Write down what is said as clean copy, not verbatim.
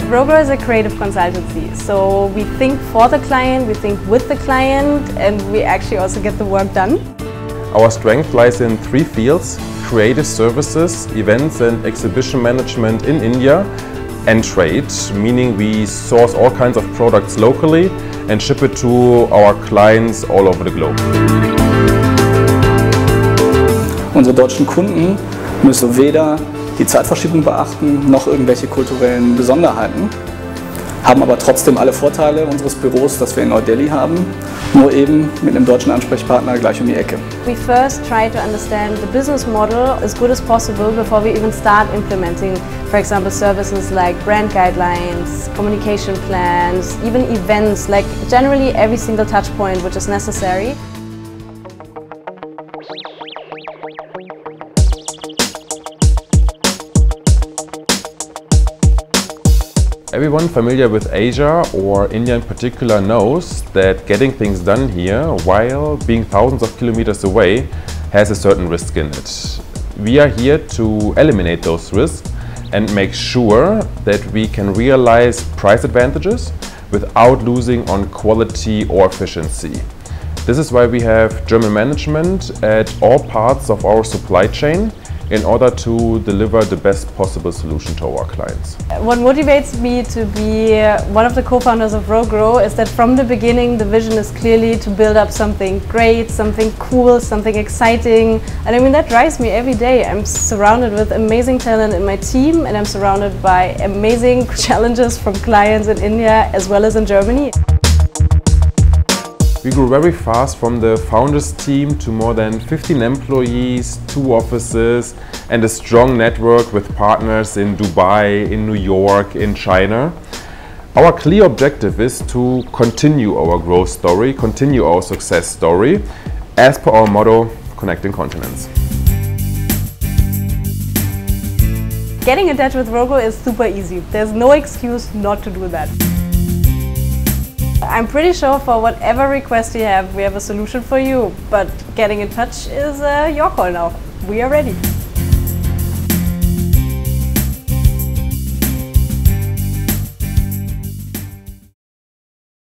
Rogro is a creative consultancy, so we think for the client, we think with the client, and we actually also get the work done. Our strength lies in three fields: creative services, events and exhibition management in India, and trade, meaning we source all kinds of products locally and ship it to our clients all over the globe. Unsere deutschen Kunden müssen weder die Zeitverschiebung beachten, noch irgendwelche kulturellen Besonderheiten, haben aber trotzdem alle Vorteile unseres Büros, das wir in Neu-Delhi haben, nur eben mit einem deutschen Ansprechpartner gleich um die Ecke. We first try to understand the business model as good as possible before we even start implementing, for example, services like brand guidelines, communication plans, even events, like generally every single touch point which is necessary. Everyone familiar with Asia or India in particular knows that getting things done here while being thousands of kilometers away has a certain risk in it. We are here to eliminate those risks and make sure that we can realize price advantages without losing on quality or efficiency. This is why we have German management at all parts of our supply chain in order to deliver the best possible solution to our clients. What motivates me to be one of the co-founders of Rogro is that from the beginning the vision is clearly to build up something great, something cool, something exciting, and I mean that drives me every day. I'm surrounded with amazing talent in my team, and I'm surrounded by amazing challenges from clients in India as well as in Germany. We grew very fast from the founders team to more than 15 employees, 2 offices and a strong network with partners in Dubai, in New York, in China. Our clear objective is to continue our growth story, continue our success story, as per our motto, connecting continents. Getting in touch with Rogro is super easy. There's no excuse not to do that. I'm pretty sure for whatever request you have, we have a solution for you, but getting in touch is your call now. We are ready.